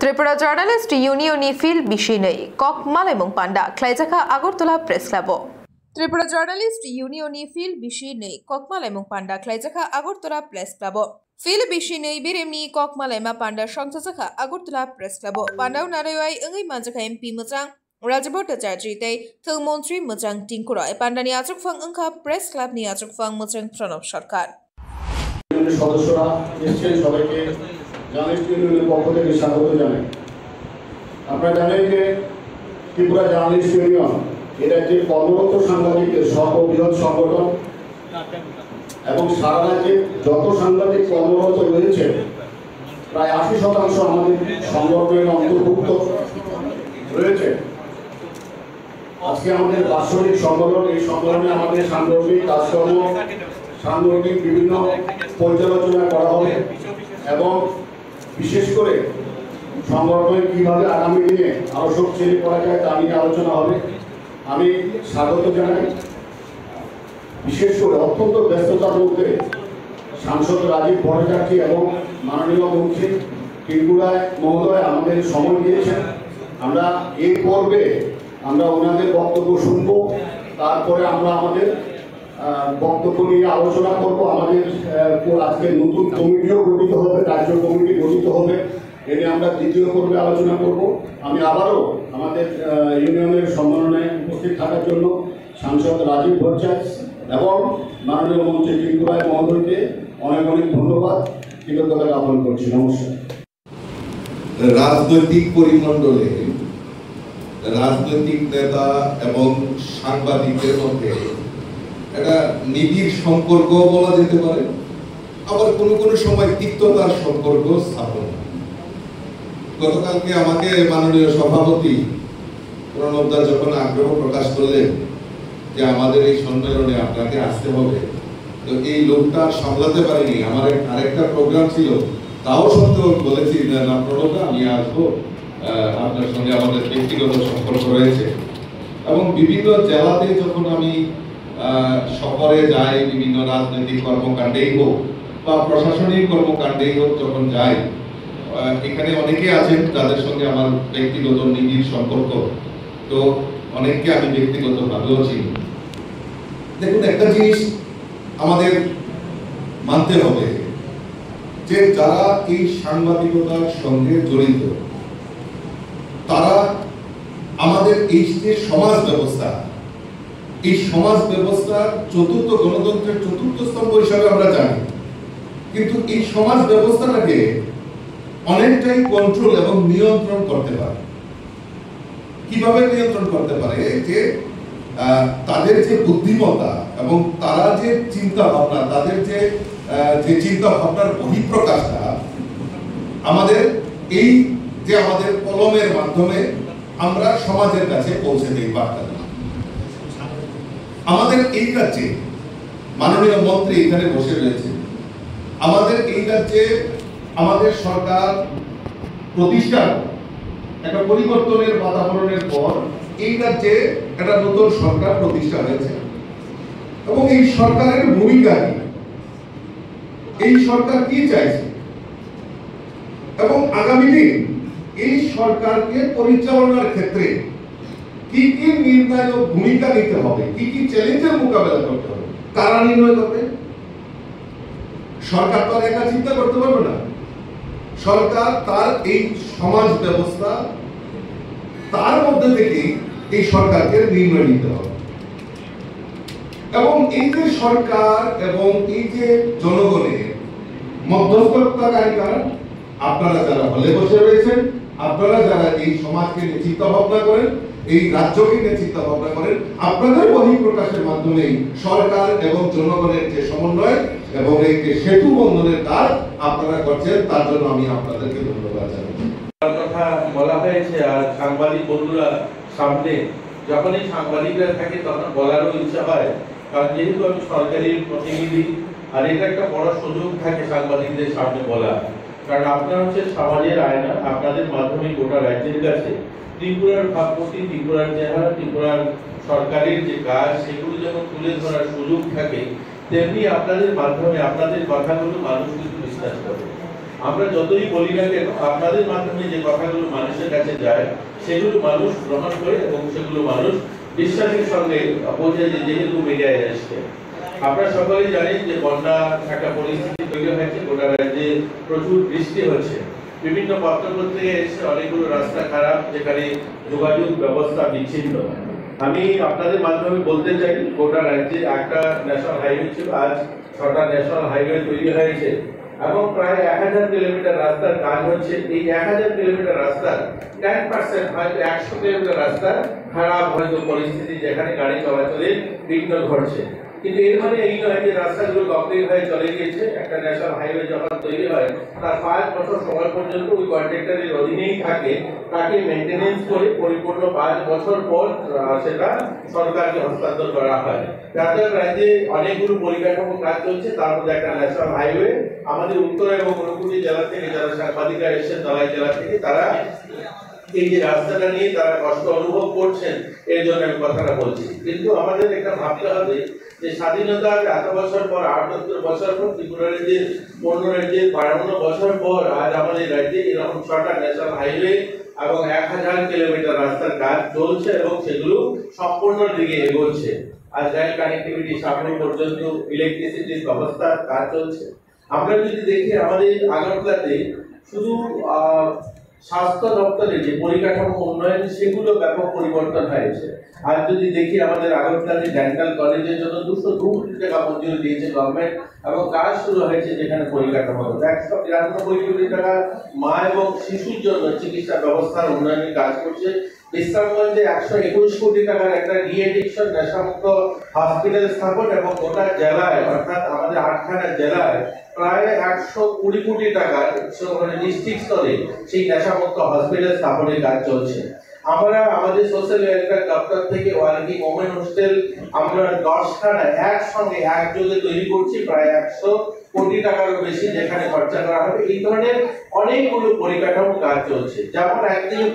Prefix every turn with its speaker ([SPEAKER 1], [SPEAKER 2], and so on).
[SPEAKER 1] Tripura journalist ইউনিয়নে ফিল বিষয় নেই ককমাল এবং পান্ডা ক্লাইজাখা Agartala press club. Tripura journalist ইউনিয়নে ফিল বিষয় নেই ককমাল এবং পান্ডা ক্লাইজাখা আগরতলা প্রেস ক্লাব। ফিল বিষয় নেই বিরেমনি ককমাল এমা পান্ডা সংসাজাখা আগরতলা প্রেস ক্লাব। পান্ডাও নারায় এঙ্গै মানজাखा एमपी मोजां राजीव भट्टाचार्य तै थों मन्त्री मोजां टिंकुराय पांडानि आजुकफां अंखा प्रेस क्लाबनि आजुकफां मोजां प्रणब सरकार
[SPEAKER 2] সদস্যরা এসেছেন, সবাইকে জার্নালিস্ট ইউনিয়নের পক্ষ থেকে স্বাগত জানাই। আপনারা জানেন যে ত্রিপুরা জার্নালিস্ট ইউনিয়ন এটা যে কর্মরত সাংবাদিকদের সর্ববৃহৎ সংগঠন এবং সারা রাজ্যে যত সাংবাদিক কর্মরত রয়েছে প্রায় ৮০% আমাদের সংগঠনের অন্তর্ভুক্ত রয়েছে। আজকে আমাদের বাৎসরিক সম্মেলন, এই সম্মেলনে আমাদের সাংগঠনিক কাজকর্ম, সাংগঠনিক বিভিন্ন পর্যালোচনা করা হবে এবং বিশেষ করে সংগঠনের কিভাবে আগামী দিনে আরো শক্তিশালী করা যায় তা নিয়ে আলোচনা হবে। আমি স্বাগত জানাই। বিশেষ করে অত্যন্ত ব্যস্ততার মধ্যে সাংসদ রাজীব ভট্টাচার্য এবং মাননীয় মন্ত্রী টিঙ্কুরায় মহোদয় আমাদের সময় দিয়েছেন। আমরা এই পর্বে আমরা ওনাদের বক্তব্য শুনব, তারপরে আমরা আমাদের বক্তব্য নিয়ে আলোচনা করব। আমাদের আজকে নতুন কমিটিও গঠিত হবে, রাজ্য কমিটি গঠিত হবে, এ নিয়ে আমরা দ্বিতীয় পর্বে আলোচনা করব। আমি আবারও আমাদের ইউনিয়নের সম্মেলনে উপস্থিত থাকার জন্য সাংসদ রাজীব ভট্টাচার্য এবং মাননীয় মন্ত্রী টিঙ্কুরায় মহোদয়কে অনেক অনেক ধন্যবাদ, কৃতজ্ঞতা জ্ঞাপন করছি। নমস্কার।
[SPEAKER 3] রাজনৈতিক পরিমণ্ডলে রাজনৈতিক নেতা এবং সাংবাদিকদের মধ্যে একটা নিবিড় সম্পর্ক বলা যেতে পারে, আবার কোনো কোনো সময় তিক্ততার সম্পর্ক স্থাপন। গতকালকে আমাকে মাননীয় সভাপতি প্রণবদা যখন আগ্রহ প্রকাশ করলেন যে আমাদের এই সম্মেলনে আপনাকে আসতে হবে, তো এই লোকটা সামলাতে পারিনি, আমার আরেকটা প্রোগ্রাম ছিল, তাও সত্ত্বেও বলেছি না প্রণবদা আমি আসবো, আপনার সঙ্গে আমাদের ব্যক্তিগত সম্পর্ক রয়েছে। এবং বিভিন্ন জেলাতে যখন আমি শহরে যাই, বিভিন্ন রাজনৈতিক কর্মকাণ্ডেই হোক বা প্রশাসনিক কর্মকাণ্ডেই হোক, যখন যাই এখানে অনেকে আছেন তাদের সঙ্গে আমার ব্যক্তিগত নিবিড় সম্পর্ক, তো অনেককে আমি ব্যক্তিগতভাবেও চিনি। দেখুন, একটা জিনিস আমাদের মানতে হবে যে যারা এই সাংবাদিকতার সঙ্গে জড়িত তারা আমাদের এই যে সমাজ ব্যবস্থা, এই সমাজ ব্যবস্থার চতুর্থ গণতন্ত্রের চতুর্থ স্তম্ভ হিসাবে আমরা জানি, কিন্তু এই সমাজ ব্যবস্থাটাকে অনেকটাই কন্ট্রোল এবং নিয়ন্ত্রণ করতে পারে। কিভাবে নিয়ন্ত্রণ করতে পারে? যে তাদের যে বুদ্ধিমত্তা এবং তারা যে চিন্তা ভাবনা, তাদের যে চিন্তা ভাবনার বহিঃপ্রকাশটা আমাদের এই যে আমাদের কলমের মাধ্যমে আমরা সমাজের কাছে পৌঁছে দিই বার্তা। আমাদের এই রাজ্যে মাননীয় মন্ত্রী এখানে বসে রয়েছে, আমাদের এই রাজ্যে আমাদের সরকার প্রতিষ্ঠার একটা পরিবর্তনের বাতাবরণের পর এই রাজ্যে একটা নতুন সরকার প্রতিষ্ঠা হয়েছে এবং এই সরকারের ভূমিকা কি, এই সরকার কি চাইছে এবং আগামী দিন এই সরকারকে পরিচালনার ক্ষেত্রে কি কি নির্ণায়ক ভূমিকা নিতে হবে, কি কি চ্যালেঞ্জের মোকাবেলা করতে হবে, কারা নির্ণয় করবে? সরকার তো একা চিন্তা করতে পারবে না। সরকার তার এই সমাজ ব্যবস্থা তার মধ্যে থেকে এই সরকারকে নির্ণয় নিতে হবে এবং এই যে সরকার এবং এই যে জনগণের মধ্যস্থতাকারী কারা, আপনারা যারা হলে বসে রয়েছেন, আপনারা যারা এই সমাজকে নিয়ে চিন্তা ভাবনা করেন, এই রাজ্যকে নিয়ে চিন্তা ভাবনা করেন, আপনাদের বহিঃপ্রকাশের মাধ্যমে সরকার এবং জনগণের যে সমন্বয় এবং এই যে সেতু বন্ধনের কাজ আপনারা করছেন, তার জন্য আমি আপনাদেরকে ধন্যবাদ জানাই।
[SPEAKER 4] কথা বলা হয়েছে, আর সাংবাদিক বন্ধুরা সামনে যখনই সাংবাদিকরা থাকে তখন বলারও ইচ্ছা হয়, কারণ যেহেতু আমি সরকারি প্রতিনিধি আর এটা একটা বড় সুযোগ থাকে সাংবাদিকদের সামনে বলা, কারণ আপনারা হচ্ছে সমাজের আয়না, আপনাদের মাধ্যমে গোটা রাজ্যের কাছে ত্রিপুরার ভাবমূর্তি, ত্রিপুরার চেহারা, ত্রিপুরার সরকারের যে কাজ সেগুলো যখন তুলে ধরার সুযোগ থাকে, তেমনি আপনাদের মাধ্যমে আপনাদের কথাগুলো মানুষ কিন্তু বিশ্বাস করে। আমরা যতই বলি না কেন আপনাদের মাধ্যমে যে কথাগুলো মানুষের কাছে যায় সেগুলো মানুষ গ্রহণ করে এবং সেগুলো মানুষ বিশ্বাসের সঙ্গে পৌঁছে, যেহেতু মিডিয়ায় আসছে। আপনারা সকলেই জানেন যে বন্যা একটা পরিস্থিতি তৈরি হয়েছে, গোটা রাজ্যে প্রচুর বৃষ্টি হচ্ছে। বিভিন্ন পত্রপত্রিকায় এসে অনেকগুলো রাস্তা খারাপ, যেখানে যোগাযোগ ব্যবস্থা বিচ্ছিন্ন। আমি আপনাদের মাধ্যমে বলতে চাই, গোটা রাজ্যে একটা ন্যাশনাল হাইওয়ে ছিল, আজ 6টা ন্যাশনাল হাইওয়ে তৈরি হয়েছে এবং প্রায় 1000 কিলোমিটার রাস্তার কাজ হচ্ছে। এই 1000 কিলোমিটার রাস্তার 10% হয়তো 100 কিলোমিটার রাস্তা খারাপ হয়তো পরিস্থিতি, যেখানে গাড়ি চলাচলে বিঘ্ন ঘটছে। কিন্তু এর মানে এই নয় যে রাস্তাগুলো কমপ্লিট হয়ে চলে গিয়েছে। একটা ন্যাশনাল হাইওয়ে যখন তৈরি হয় তার 5 বছর সময় পর্যন্ত ওই কন্ট্রাক্টরের অধীনেই থাকে, তাকে মেইনটেনেন্স করে পরিপূর্ণ 5 বছর পর সেটা সরকারকে হস্তান্তর করা হয়। যাতে রাজ্যে অনেকগুলো পরিকাঠামো কাজ চলছে, তার মধ্যে একটা ন্যাশনাল হাইওয়ে। আমাদের উত্তর এবং ঊনকোটি জেলা থেকে যারা সাংবাদিকরা এসেছেন, ধলাই জেলা থেকে, তারা এই যে রাস্তাটা নিয়ে তারা কষ্ট অনুভব করছেন, এর জন্য আমি কথাটা বলছি। কিন্তু আমাদের একটা ভাবতে হবে যে স্বাধীনতার এত বছর পর, 78 বছর পর, ত্রিপুরা রাজ্যের 15 রাজ্যের 52 বছর পর আজ আমাদের রাজ্যে এরকম 6টা ন্যাশনাল হাইওয়ে এবং 1000 কিলোমিটার রাস্তার কাজ চলছে এবং সেগুলো সম্পূর্ণ দিকে এগোচ্ছে। আজ রেল কানেক্টিভিটি সামনে পর্যন্ত ইলেকট্রিসিটির ব্যবস্থার কাজ চলছে। আমরা যদি দেখি আমাদের আগরতলাতে শুধু স্বাস্থ্য দপ্তরের যে পরিকাঠামো উন্নয়ন, সেগুলো ব্যাপক পরিবর্তন হয়েছে। আর যদি দেখি আমাদের আগরতলাতে ডেন্টাল কলেজের জন্য 202 কোটি টাকা মঞ্জুরি দিয়েছে গভর্নমেন্ট এবং কাজ শুরু হয়েছে, যেখানে পরিকাঠামো 193 কোটি টাকা মা এবং শিশুর জন্য চিকিৎসা ব্যবস্থার উন্নয়নের কাজ করছে। বিশ্রামগঞ্জে 121 কোটি টাকার একটা রিএডিকশন নেশামুক্ত হসপিটাল স্থাপন এবং গোটা জেলায়, অর্থাৎ আমাদের 8খানা জেলায় প্রায় 120 কোটি টাকার ডিস্ট্রিক্ট স্তরে সেই নেশামুক্ত হসপিটাল স্থাপনের কাজ চলছে। আমরা আমাদের সোশ্যাল ওয়েলফেয়ার দপ্তর থেকে ওয়ার্কিং ওমেন হোস্টেল আমরা 10খানা একসঙ্গে একযোগে তৈরি করছি, প্রায় 100 কোটি টাকারও বেশি, যেখানে খরচা করা হবে। এই ধরনের অনেকগুলো পরিকাঠামো কাজ চলছে। যেমন একদিকে